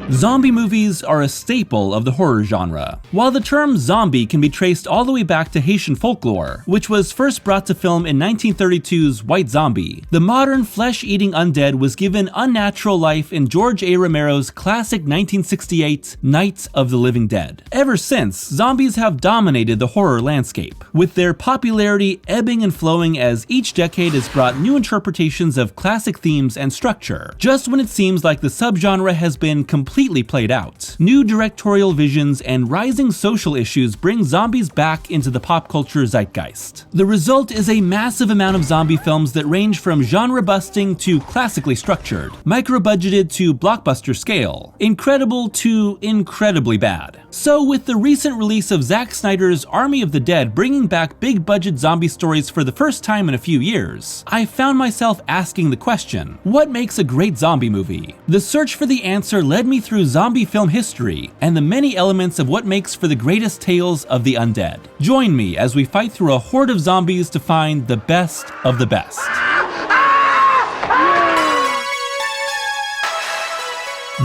Zombie movies are a staple of the horror genre. While the term zombie can be traced all the way back to Haitian folklore, which was first brought to film in 1932's White Zombie, the modern flesh-eating undead was given unnatural life in George A. Romero's classic 1968 Night of the Living Dead. Ever since, zombies have dominated the horror landscape, with their popularity ebbing and flowing as each decade has brought new interpretations of classic themes and structure. Just when it seems like the subgenre has been completely played out, new directorial visions and rising social issues bring zombies back into the pop culture zeitgeist. The result is a massive amount of zombie films that range from genre-busting to classically structured, micro-budgeted to blockbuster scale, incredible to incredibly bad. So with the recent release of Zack Snyder's Army of the Dead bringing back big-budget zombie stories for the first time in a few years, I found myself asking the question, what makes a great zombie movie? The search for the answer led me through zombie film history and the many elements of what makes for the greatest tales of the undead. Join me as we fight through a horde of zombies to find the best of the best.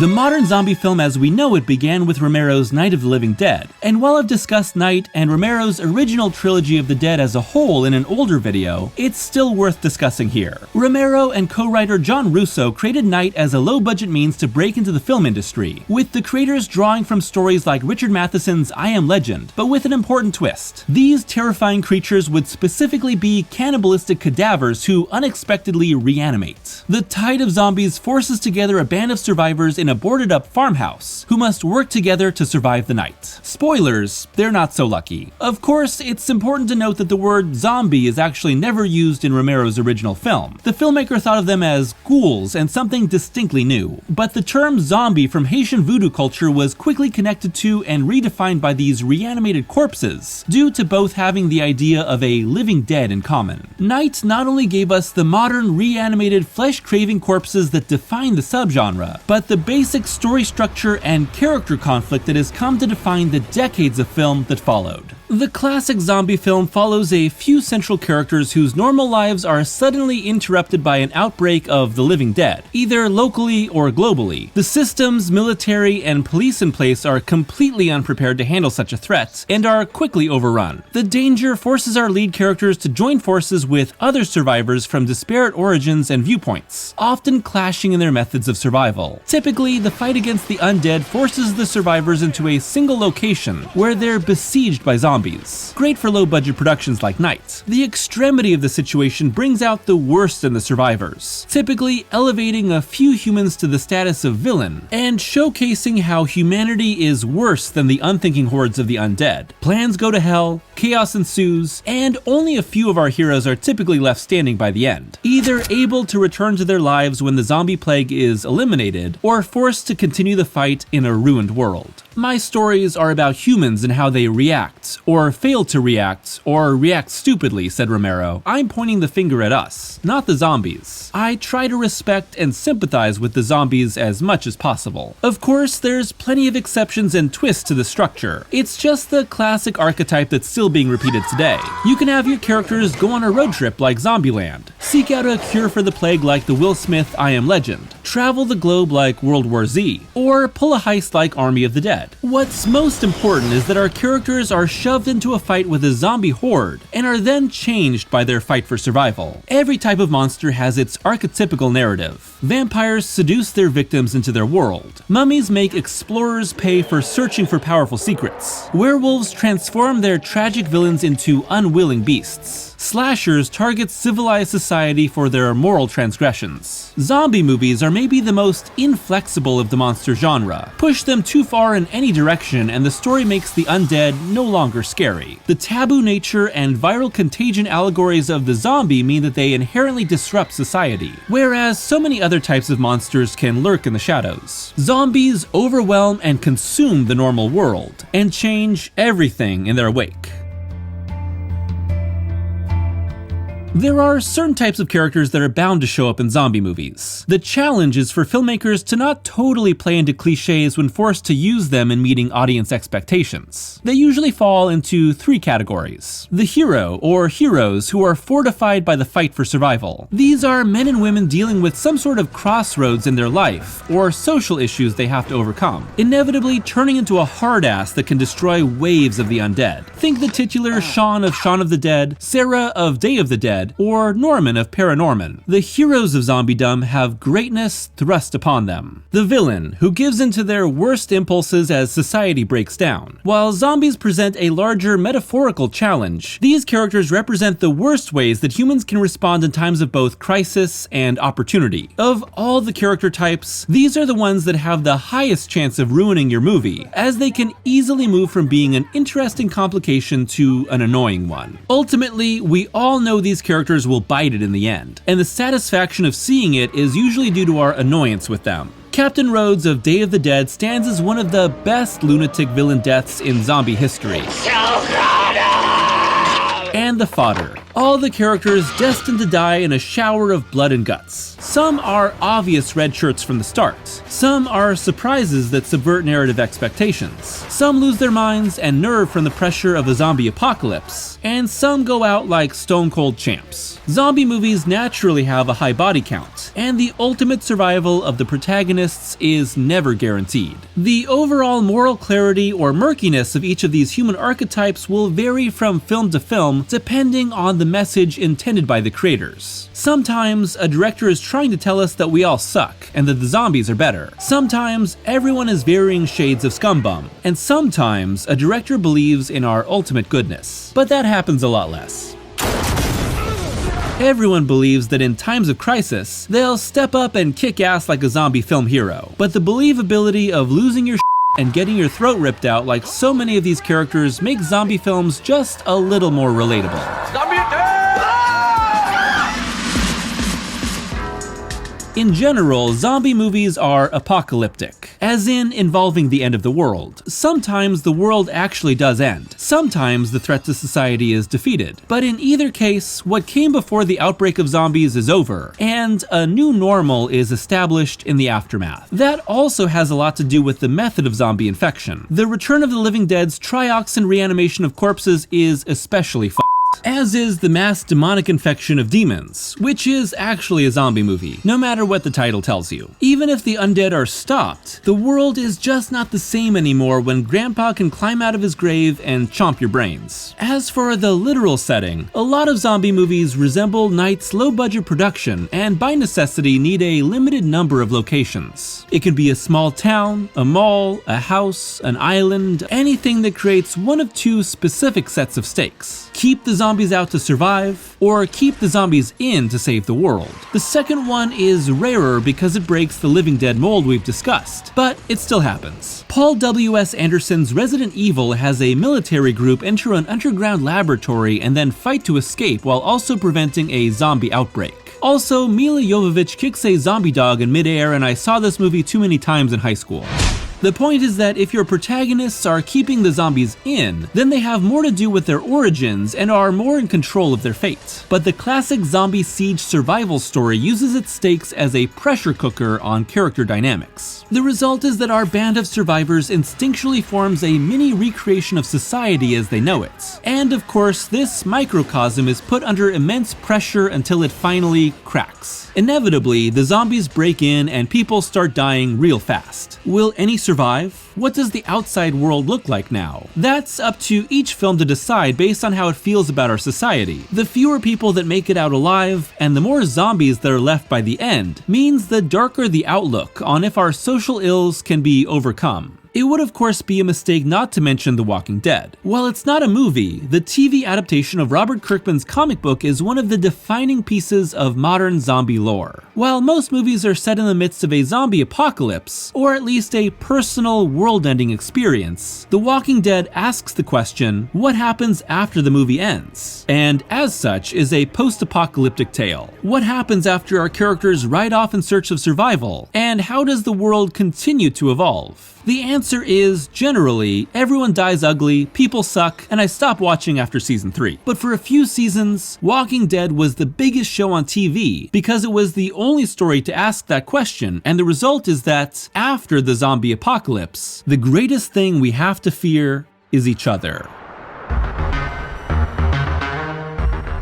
The modern zombie film as we know it began with Romero's Night of the Living Dead, and while I've discussed Night and Romero's original trilogy of the dead as a whole in an older video, it's still worth discussing here. Romero and co-writer John Russo created Night as a low-budget means to break into the film industry, with the creators drawing from stories like Richard Matheson's I Am Legend, but with an important twist. These terrifying creatures would specifically be cannibalistic cadavers who unexpectedly reanimate. The tide of zombies forces together a band of survivors in a boarded-up farmhouse who must work together to survive the night. Spoilers, they're not so lucky. Of course, it's important to note that the word zombie is actually never used in Romero's original film. The filmmaker thought of them as ghouls and something distinctly new. But the term zombie from Haitian voodoo culture was quickly connected to and redefined by these reanimated corpses, due to both having the idea of a living dead in common. Night not only gave us the modern reanimated flesh-craving corpses that define the subgenre, but the basic story structure and character conflict that has come to define the decades of film that followed. The classic zombie film follows a few central characters whose normal lives are suddenly interrupted by an outbreak of the living dead, either locally or globally. The systems, military, and police in place are completely unprepared to handle such a threat, and are quickly overrun. The danger forces our lead characters to join forces with other survivors from disparate origins and viewpoints, often clashing in their methods of survival. Typically, the fight against the undead forces the survivors into a single location, where they're besieged by zombies. Great for low-budget productions like Night. The extremity of the situation brings out the worst in the survivors, typically elevating a few humans to the status of villain, and showcasing how humanity is worse than the unthinking hordes of the undead. Plans go to hell, chaos ensues, and only a few of our heroes are typically left standing by the end, either able to return to their lives when the zombie plague is eliminated, or forced to continue the fight in a ruined world. My stories are about humans and how they react, or fail to react, or react stupidly, said Romero. I'm pointing the finger at us, not the zombies. I try to respect and sympathize with the zombies as much as possible. Of course, there's plenty of exceptions and twists to the structure. It's just the classic archetype that's still being repeated today. You can have your characters go on a road trip like Zombieland, seek out a cure for the plague like the Will Smith I Am Legend, travel the globe like World War Z, or pull a heist like Army of the Dead. What's most important is that our characters are shoved into a fight with a zombie horde, and are then changed by their fight for survival. Every type of monster has its archetypical narrative. Vampires seduce their victims into their world. Mummies make explorers pay for searching for powerful secrets. Werewolves transform their tragic villains into unwilling beasts. Slashers target civilized society for their moral transgressions. Zombie movies are maybe the most inflexible of the monster genre. Push them too far in any direction and the story makes the undead no longer scary. The taboo nature and viral contagion allegories of the zombie mean that they inherently disrupt society, whereas so many other types of monsters can lurk in the shadows. Zombies overwhelm and consume the normal world, and change everything in their wake. There are certain types of characters that are bound to show up in zombie movies. The challenge is for filmmakers to not totally play into cliches when forced to use them in meeting audience expectations. They usually fall into three categories. The hero, or heroes, who are fortified by the fight for survival. These are men and women dealing with some sort of crossroads in their life, or social issues they have to overcome, inevitably turning into a hard-ass that can destroy waves of the undead. Think the titular Shaun of Shaun of the Dead, Sarah of Day of the Dead, or Norman of Paranorman. The heroes of zombiedom have greatness thrust upon them. The villain, who gives in to their worst impulses as society breaks down. While zombies present a larger metaphorical challenge, these characters represent the worst ways that humans can respond in times of both crisis and opportunity. Of all the character types, these are the ones that have the highest chance of ruining your movie, as they can easily move from being an interesting complication to an annoying one. Ultimately, we all know these characters will bite it in the end, and the satisfaction of seeing it is usually due to our annoyance with them. Captain Rhodes of Day of the Dead stands as one of the best lunatic villain deaths in zombie history. And the fodder. All the characters destined to die in a shower of blood and guts. Some are obvious red shirts from the start. Some are surprises that subvert narrative expectations. Some lose their minds and nerve from the pressure of a zombie apocalypse. And some go out like stone cold champs. Zombie movies naturally have a high body count, and the ultimate survival of the protagonists is never guaranteed. The overall moral clarity or murkiness of each of these human archetypes will vary from film to film depending on the message intended by the creators. Sometimes a director is trying to tell us that we all suck and that the zombies are better. Sometimes everyone is varying shades of scumbum. And sometimes a director believes in our ultimate goodness. But that happens a lot less. Everyone believes that in times of crisis, they'll step up and kick ass like a zombie film hero. But the believability of losing your and getting your throat ripped out like so many of these characters makes zombie films just a little more relatable. In general, zombie movies are apocalyptic, as in involving the end of the world. Sometimes the world actually does end. Sometimes the threat to society is defeated. But in either case, what came before the outbreak of zombies is over, and a new normal is established in the aftermath. That also has a lot to do with the method of zombie infection. The Return of the Living Dead's trioxin reanimation of corpses is especially as is the mass demonic infection of demons, which is actually a zombie movie, no matter what the title tells you. Even if the undead are stopped, the world is just not the same anymore when Grandpa can climb out of his grave and chomp your brains. As for the literal setting, a lot of zombie movies resemble Night's low-budget production and by necessity need a limited number of locations. It can be a small town, a mall, a house, an island, anything that creates one of two specific sets of stakes. Keep the zombies out to survive, or keep the zombies in to save the world. The second one is rarer because it breaks the Living Dead mold we've discussed, but it still happens. Paul W.S. Anderson's Resident Evil has a military group enter an underground laboratory and then fight to escape while also preventing a zombie outbreak. Also, Mila Jovovich kicks a zombie dog in midair, and I saw this movie too many times in high school. The point is that if your protagonists are keeping the zombies in, then they have more to do with their origins and are more in control of their fate. But the classic zombie siege survival story uses its stakes as a pressure cooker on character dynamics. The result is that our band of survivors instinctually forms a mini recreation of society as they know it. And of course, this microcosm is put under immense pressure until it finally cracks. Inevitably, the zombies break in and people start dying real fast. Will any survive? What does the outside world look like now? That's up to each film to decide based on how it feels about our society. The fewer people that make it out alive, and the more zombies that are left by the end, means the darker the outlook on if our social ills can be overcome. It would of course be a mistake not to mention The Walking Dead. While it's not a movie, the TV adaptation of Robert Kirkman's comic book is one of the defining pieces of modern zombie lore. While most movies are set in the midst of a zombie apocalypse, or at least a personal world-ending experience, The Walking Dead asks the question, what happens after the movie ends? And as such is a post-apocalyptic tale. What happens after our characters ride off in search of survival? And how does the world continue to evolve? The answer answer is, generally, everyone dies ugly, people suck, and I stopped watching after season 3. But for a few seasons, Walking Dead was the biggest show on TV because it was the only story to ask that question, and the result is that, after the zombie apocalypse, the greatest thing we have to fear is each other.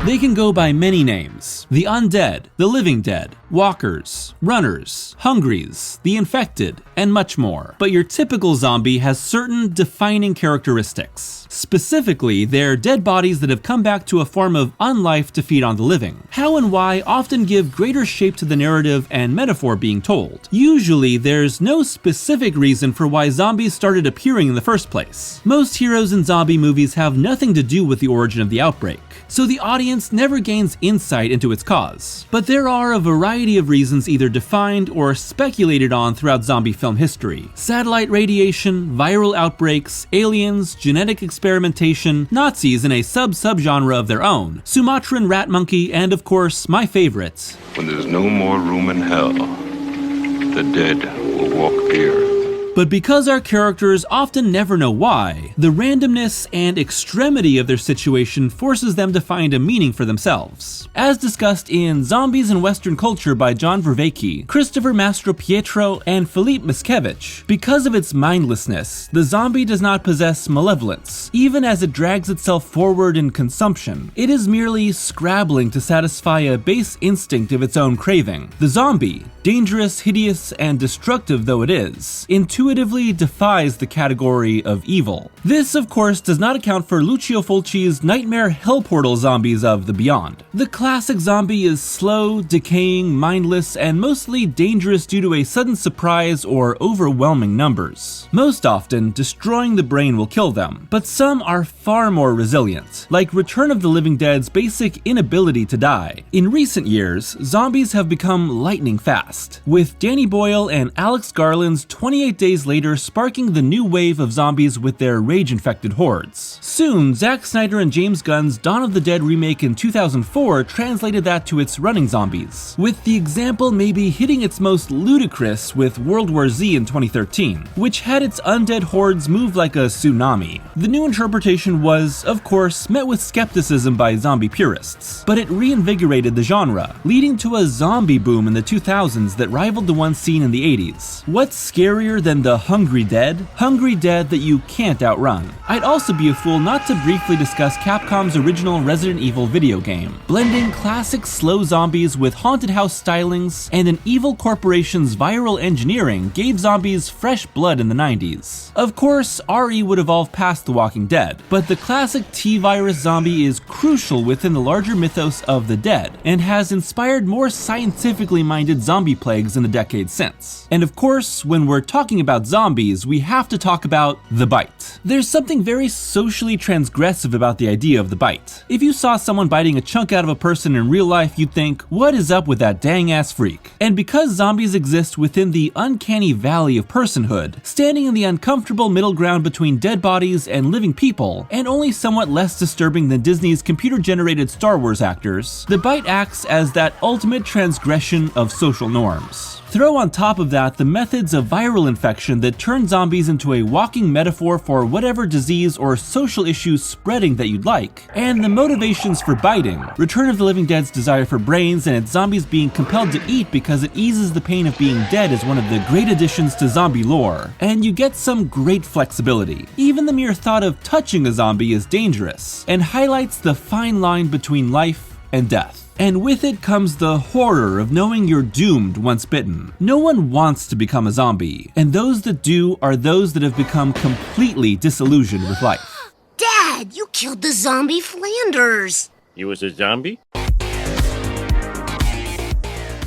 They can go by many names: the undead, the living dead, walkers, runners, hungries, the infected, and much more. But your typical zombie has certain defining characteristics. Specifically, they're dead bodies that have come back to a form of unlife to feed on the living. How and why often give greater shape to the narrative and metaphor being told. Usually, there's no specific reason for why zombies started appearing in the first place. Most heroes in zombie movies have nothing to do with the origin of the outbreak, so the audience never gains insight into its cause. But there are a variety of reasons either defined or speculated on throughout zombie film history. Satellite radiation, viral outbreaks, aliens, genetic experimentation, Nazis in a sub-subgenre of their own, Sumatran rat monkey, and of course, my favorite. When there's no more room in hell, the dead will walk the earth. But because our characters often never know why, the randomness and extremity of their situation forces them to find a meaning for themselves. As discussed in Zombies in Western Culture by John Vervaeke, Christopher Mastropietro, and Philippe Miscavige, because of its mindlessness, the zombie does not possess malevolence, even as it drags itself forward in consumption. It is merely scrabbling to satisfy a base instinct of its own craving. The zombie, dangerous, hideous, and destructive though it is, intuitively defies the category of evil. This, of course, does not account for Lucio Fulci's nightmare hell portal zombies of the Beyond. The classic zombie is slow, decaying, mindless, and mostly dangerous due to a sudden surprise or overwhelming numbers. Most often, destroying the brain will kill them, but some are far more resilient, like Return of the Living Dead's basic inability to die. In recent years, zombies have become lightning fast, with Danny Boyle and Alex Garland's 28 Days Later sparking the new wave of zombies with their rage-infected hordes. Soon, Zack Snyder and James Gunn's Dawn of the Dead remake in 2004 translated that to its running zombies, with the example maybe hitting its most ludicrous with World War Z in 2013, which had its undead hordes move like a tsunami. The new interpretation was, of course, met with skepticism by zombie purists, but it reinvigorated the genre, leading to a zombie boom in the 2000s that rivaled the one seen in the 80s. What's scarier than the hungry dead? Hungry dead that you can't outrun. I'd also be a fool not to briefly discuss Capcom's original Resident Evil video game, blending classic slow zombies with haunted house stylings and an evil corporation's viral engineering gave zombies fresh blood in the 90s. Of course, RE would evolve past The Walking Dead, but the classic T-virus zombie is crucial within the larger mythos of the dead, and has inspired more scientifically minded zombie plagues in the decades since. And of course, when we're talking about zombies, we have to talk about the bite. There's something very socially transgressive about the idea of the bite. If you saw someone biting a chunk out of a person in real life, you'd think, what is up with that dang ass freak? And because zombies exist within the uncanny valley of personhood, standing in the uncomfortable middle ground between dead bodies and living people, and only somewhat less disturbing than Disney's computer-generated Star Wars actors, the bite acts as that ultimate transgression of social norms. Throw on top of that the methods of viral infection that turn zombies into a walking metaphor for whatever disease or social issue spreading that you'd like, and the motivations for biting. Return of the Living Dead's desire for brains and its zombies being compelled to eat because it eases the pain of being dead is one of the great additions to zombie lore, and you get some great flexibility. Even the mere thought of touching a zombie is dangerous, and highlights the fine line between life and death. And with it comes the horror of knowing you're doomed once bitten. No one wants to become a zombie, and those that do are those that have become completely disillusioned with life. Dad, you killed the zombie Flanders! You was a zombie?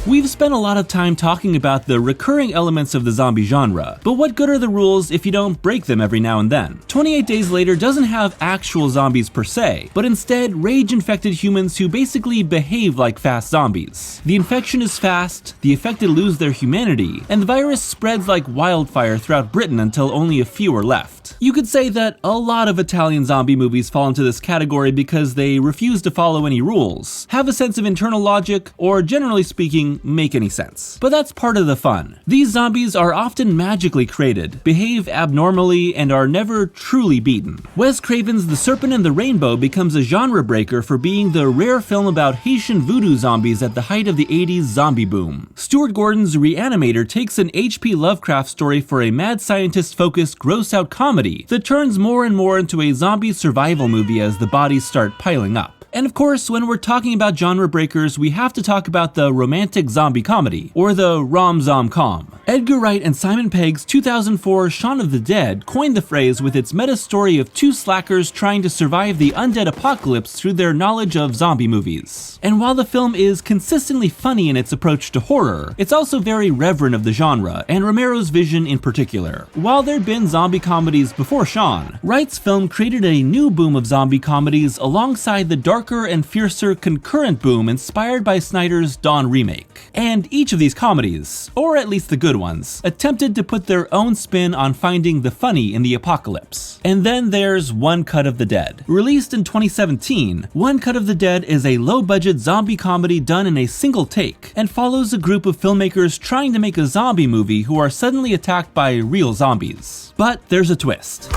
We've spent a lot of time talking about the recurring elements of the zombie genre, but what good are the rules if you don't break them every now and then? 28 Days Later doesn't have actual zombies per se, but instead rage-infected humans who basically behave like fast zombies. The infection is fast, the affected lose their humanity, and the virus spreads like wildfire throughout Britain until only a few are left. You could say that a lot of Italian zombie movies fall into this category because they refuse to follow any rules, have a sense of internal logic, or generally speaking, even make any sense. But that's part of the fun. These zombies are often magically created, behave abnormally, and are never truly beaten. Wes Craven's The Serpent and the Rainbow becomes a genre breaker for being the rare film about Haitian voodoo zombies at the height of the 80s zombie boom. Stuart Gordon's Re-Animator takes an H.P. Lovecraft story for a mad scientist-focused gross-out comedy that turns more and more into a zombie survival movie as the bodies start piling up. And of course, when we're talking about genre breakers, we have to talk about the romantic zombie comedy, or the rom-zom-com. Edgar Wright and Simon Pegg's 2004 Shaun of the Dead coined the phrase with its meta-story of two slackers trying to survive the undead apocalypse through their knowledge of zombie movies. And while the film is consistently funny in its approach to horror, it's also very reverent of the genre, and Romero's vision in particular. While there'd been zombie comedies before Shaun, Wright's film created a new boom of zombie comedies alongside the darker and fiercer concurrent boom inspired by Snyder's Dawn remake. And each of these comedies, or at least the good ones, attempted to put their own spin on finding the funny in the apocalypse. And then there's One Cut of the Dead. Released in 2017, One Cut of the Dead is a low-budget zombie comedy done in a single take, and follows a group of filmmakers trying to make a zombie movie who are suddenly attacked by real zombies. But there's a twist.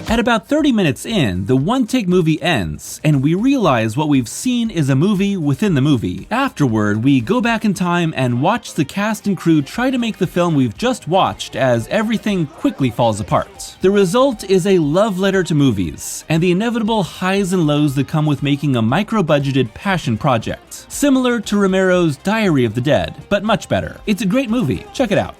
At about 30 minutes in, the one-take movie ends, and we realize what we've seen is a movie within the movie. Afterward, we go back in time and watch the cast and crew try to make the film we've just watched as everything quickly falls apart. The result is a love letter to movies, and the inevitable highs and lows that come with making a micro-budgeted passion project. Similar to Romero's Diary of the Dead, but much better. It's a great movie. Check it out.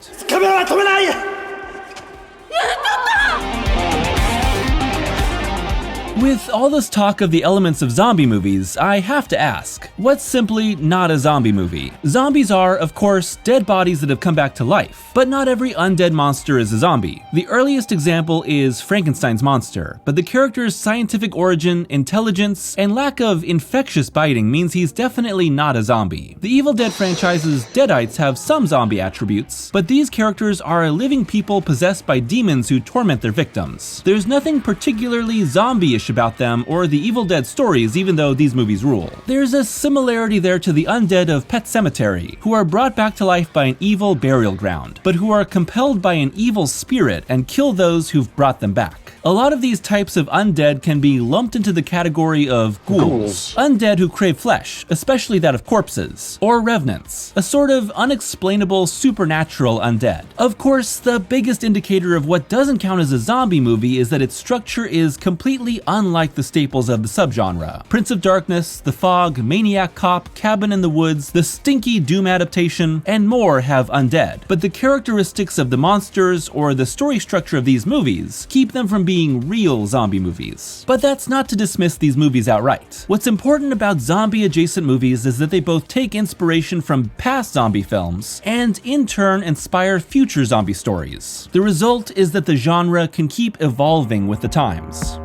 With all this talk of the elements of zombie movies, I have to ask, what's simply not a zombie movie? Zombies are, of course, dead bodies that have come back to life, but not every undead monster is a zombie. The earliest example is Frankenstein's monster, but the character's scientific origin, intelligence, and lack of infectious biting means he's definitely not a zombie. The Evil Dead franchise's Deadites have some zombie attributes, but these characters are living people possessed by demons who torment their victims. There's nothing particularly zombie-ish about them or the Evil Dead stories, even though these movies rule. There's a similarity there to the undead of Pet Sematary, who are brought back to life by an evil burial ground, but who are compelled by an evil spirit and kill those who've brought them back. A lot of these types of undead can be lumped into the category of ghouls, undead who crave flesh, especially that of corpses, or revenants, a sort of unexplainable supernatural undead. Of course, the biggest indicator of what doesn't count as a zombie movie is that its structure is completely unlike the staples of the subgenre. Prince of Darkness, The Fog, Maniac Cop, Cabin in the Woods, the stinky Doom adaptation, and more have undead, but the characteristics of the monsters or the story structure of these movies keep them from being real zombie movies. But that's not to dismiss these movies outright. What's important about zombie-adjacent movies is that they both take inspiration from past zombie films and, in turn, inspire future zombie stories. The result is that the genre can keep evolving with the times.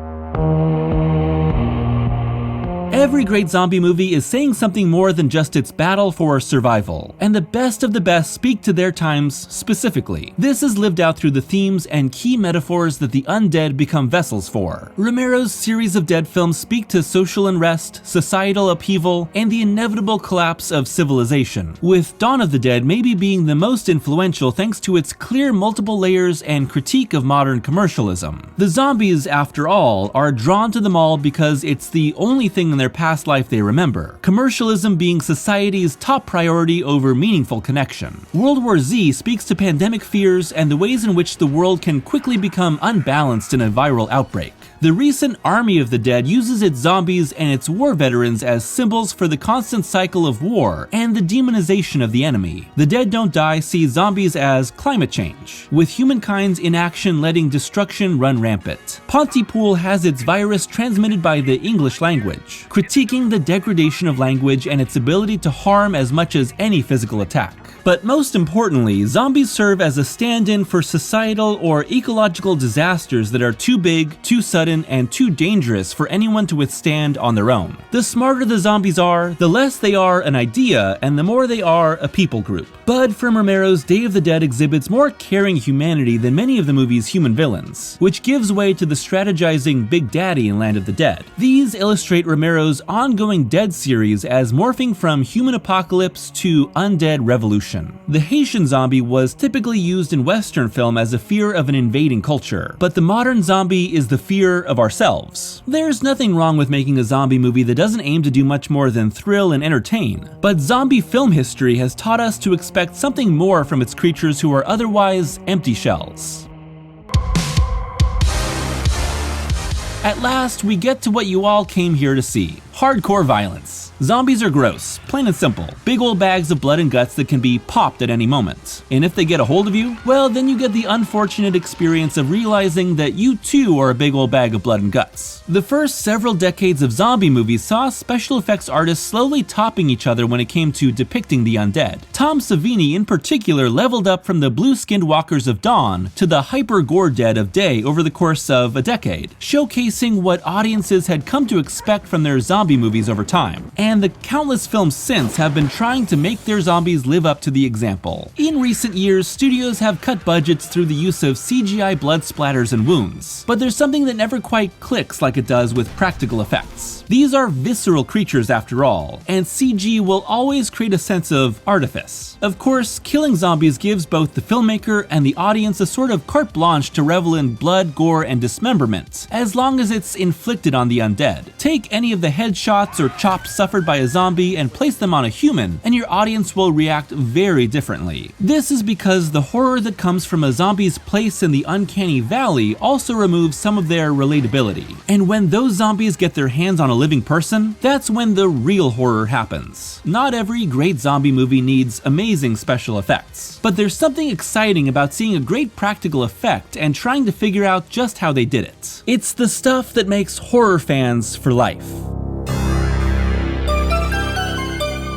Every great zombie movie is saying something more than just its battle for survival, and the best of the best speak to their times specifically. This is lived out through the themes and key metaphors that the undead become vessels for. Romero's series of Dead films speak to social unrest, societal upheaval, and the inevitable collapse of civilization, with Dawn of the Dead maybe being the most influential thanks to its clear multiple layers and critique of modern commercialism. The zombies, after all, are drawn to them all because it's the only thing in their past life they remember, commercialism being society's top priority over meaningful connection. World War Z speaks to pandemic fears and the ways in which the world can quickly become unbalanced in a viral outbreak. The recent Army of the Dead uses its zombies and its war veterans as symbols for the constant cycle of war and the demonization of the enemy. The Dead Don't Die sees zombies as climate change, with humankind's inaction letting destruction run rampant. Pontypool has its virus transmitted by the English language, critiquing the degradation of language and its ability to harm as much as any physical attack. But most importantly, zombies serve as a stand-in for societal or ecological disasters that are too big, too sudden, and too dangerous for anyone to withstand on their own. The smarter the zombies are, the less they are an idea, and the more they are a people group. Bud from Romero's Day of the Dead exhibits more caring humanity than many of the movie's human villains, which gives way to the strategizing Big Daddy in Land of the Dead. These illustrate Romero's ongoing Dead series as morphing from human apocalypse to undead revolution. The Haitian zombie was typically used in Western film as a fear of an invading culture, but the modern zombie is the fear of ourselves. There's nothing wrong with making a zombie movie that doesn't aim to do much more than thrill and entertain, but zombie film history has taught us to expect something more from its creatures who are otherwise empty shells. At last, we get to what you all came here to see: hardcore violence. Zombies are gross, plain and simple. Big old bags of blood and guts that can be popped at any moment. And if they get a hold of you, well, then you get the unfortunate experience of realizing that you too are a big old bag of blood and guts. The first several decades of zombie movies saw special effects artists slowly topping each other when it came to depicting the undead. Tom Savini in particular leveled up from the blue-skinned walkers of dawn to the hyper-gore dead of day over the course of a decade, showcasing what audiences had come to expect from their zombie movies over time. And the countless films since have been trying to make their zombies live up to the example. In recent years, studios have cut budgets through the use of CGI blood splatters and wounds, but there's something that never quite clicks like it does with practical effects. These are visceral creatures after all, and CG will always create a sense of artifice. Of course, killing zombies gives both the filmmaker and the audience a sort of carte blanche to revel in blood, gore, and dismemberment, as long as it's inflicted on the undead. Take any of the headshots or chops suffered by a zombie and place them on a human, and your audience will react very differently. This is because the horror that comes from a zombie's place in the uncanny valley also removes some of their relatability. And when those zombies get their hands on a living person, that's when the real horror happens. Not every great zombie movie needs amazing special effects, but there's something exciting about seeing a great practical effect and trying to figure out just how they did it. It's the stuff that makes horror fans for life.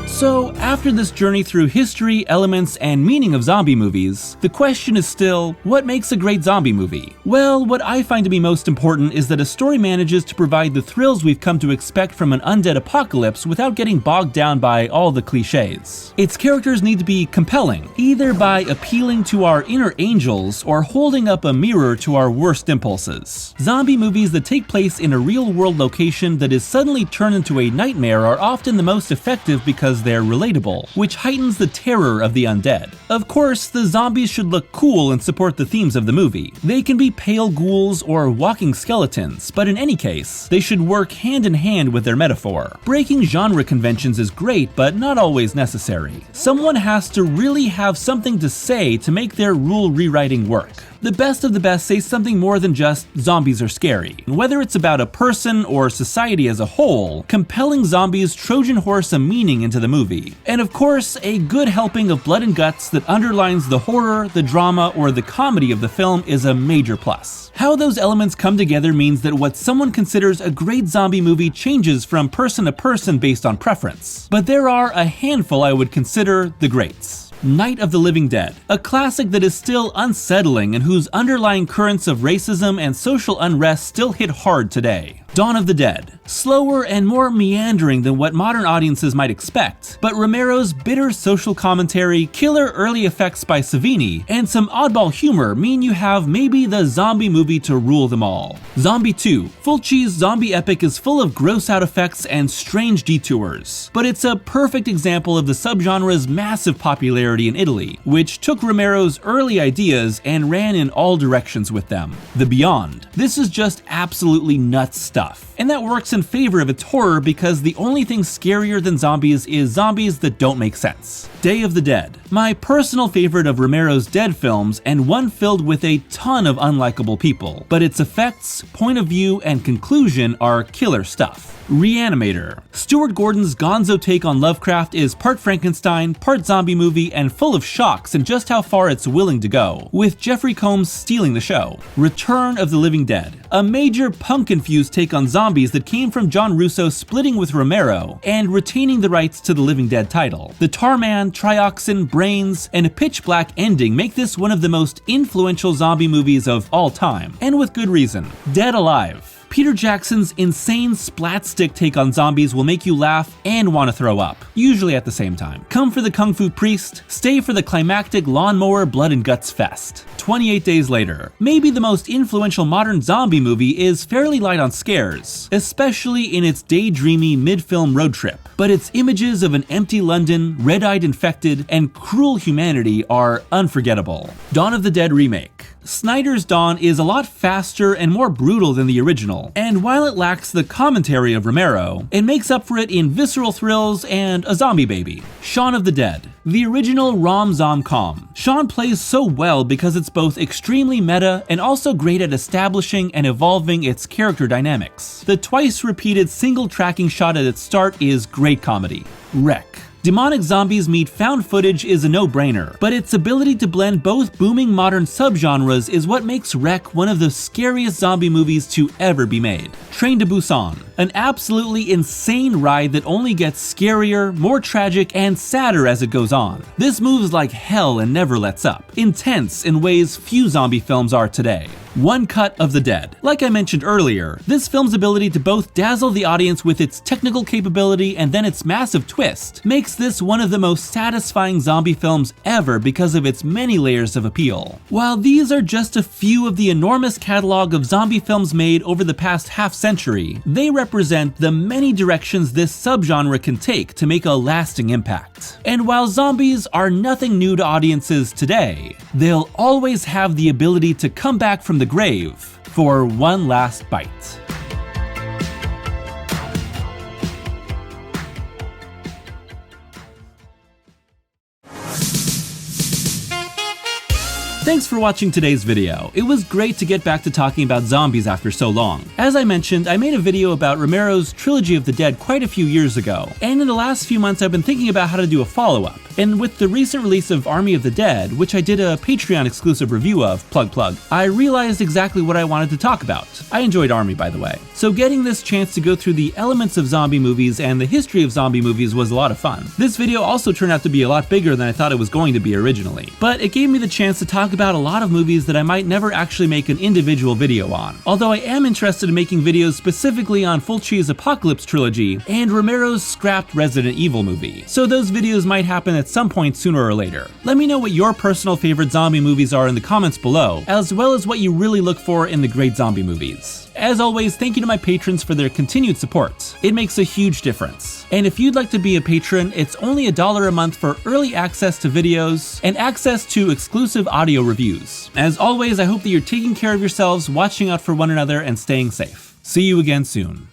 So, after this journey through history, elements, and meaning of zombie movies, the question is still, what makes a great zombie movie? Well, what I find to be most important is that a story manages to provide the thrills we've come to expect from an undead apocalypse without getting bogged down by all the cliches. Its characters need to be compelling, either by appealing to our inner angels or holding up a mirror to our worst impulses. Zombie movies that take place in a real-world location that is suddenly turned into a nightmare are often the most effective because they're relatable, which heightens the terror of the undead. Of course, the zombies should look cool and support the themes of the movie. They can be pale ghouls or walking skeletons, but in any case, they should work hand in hand with their metaphor. Breaking genre conventions is great, but not always necessary. Someone has to really have something to say to make their rule rewriting work. The best of the best say something more than just zombies are scary. Whether it's about a person or society as a whole, compelling zombies Trojan horse a meaning into the movie. And of course, a good helping of blood and guts that underlines the horror, the drama, or the comedy of the film is a major plus. How those elements come together means that what someone considers a great zombie movie changes from person to person based on preference. But there are a handful I would consider the greats. Night of the Living Dead, a classic that is still unsettling and whose underlying currents of racism and social unrest still hit hard today. Dawn of the Dead, slower and more meandering than what modern audiences might expect, but Romero's bitter social commentary, killer early effects by Savini, and some oddball humor mean you have maybe the zombie movie to rule them all. Zombie 2, Fulci's zombie epic is full of gross-out effects and strange detours, but it's a perfect example of the subgenre's massive popularity in Italy, which took Romero's early ideas and ran in all directions with them. The Beyond, this is just absolutely nuts stuff. And that works in favor of its horror because the only thing scarier than zombies is zombies that don't make sense. Day of the Dead, my personal favorite of Romero's Dead films and one filled with a ton of unlikable people, but its effects, point of view, and conclusion are killer stuff. Re-Animator, Stuart Gordon's gonzo take on Lovecraft is part Frankenstein, part zombie movie, and full of shocks in just how far it's willing to go, with Jeffrey Combs stealing the show. Return of the Living Dead, a major punk-infused take on zombies that came from John Russo splitting with Romero and retaining the rights to the Living Dead title. The Tarman, Trioxin, brains, and a pitch-black ending make this one of the most influential zombie movies of all time, and with good reason. Dead Alive. Peter Jackson's insane splat-stick take on zombies will make you laugh and want to throw up, usually at the same time. Come for the Kung Fu Priest, stay for the climactic lawnmower blood and guts fest. 28 Days Later. Maybe the most influential modern zombie movie is fairly light on scares, especially in its daydreamy mid-film road trip. But its images of an empty London, red-eyed infected, and cruel humanity are unforgettable. Dawn of the Dead Remake. Snyder's Dawn is a lot faster and more brutal than the original, and while it lacks the commentary of Romero, it makes up for it in visceral thrills and a zombie baby. Shaun of the Dead. The original rom-zom-com. Shaun plays so well because it's both extremely meta and also great at establishing and evolving its character dynamics. The twice-repeated single tracking shot at its start is great comedy. Wreck. Demonic zombies meet found footage is a no-brainer, but its ability to blend both booming modern subgenres is what makes Wreck one of the scariest zombie movies to ever be made. Train to Busan. An absolutely insane ride that only gets scarier, more tragic, and sadder as it goes on. This moves like hell and never lets up. Intense in ways few zombie films are today. One Cut of the Dead. Like I mentioned earlier, this film's ability to both dazzle the audience with its technical capability and then its massive twist makes this one of the most satisfying zombie films ever because of its many layers of appeal. While these are just a few of the enormous catalog of zombie films made over the past half-century, they represent the many directions this subgenre can take to make a lasting impact. And while zombies are nothing new to audiences today, they'll always have the ability to come back from the grave for one last bite. Thanks for watching today's video. It was great to get back to talking about zombies after so long. As I mentioned, I made a video about Romero's Trilogy of the Dead quite a few years ago, and in the last few months I've been thinking about how to do a follow-up. And with the recent release of Army of the Dead, which I did a Patreon exclusive review of, plug, I realized exactly what I wanted to talk about. I enjoyed Army, by the way. So getting this chance to go through the elements of zombie movies and the history of zombie movies was a lot of fun. This video also turned out to be a lot bigger than I thought it was going to be originally, but it gave me the chance to talk about a lot of movies that I might never actually make an individual video on. Although I am interested in making videos specifically on Fulci's Apocalypse trilogy and Romero's scrapped Resident Evil movie, so those videos might happen at some point sooner or later. Let me know what your personal favorite zombie movies are in the comments below, as well as what you really look for in the great zombie movies. As always, thank you to my patrons for their continued support. It makes a huge difference. And if you'd like to be a patron, it's only $1 a month for early access to videos and access to exclusive audio reviews. As always, I hope that you're taking care of yourselves, watching out for one another, and staying safe. See you again soon.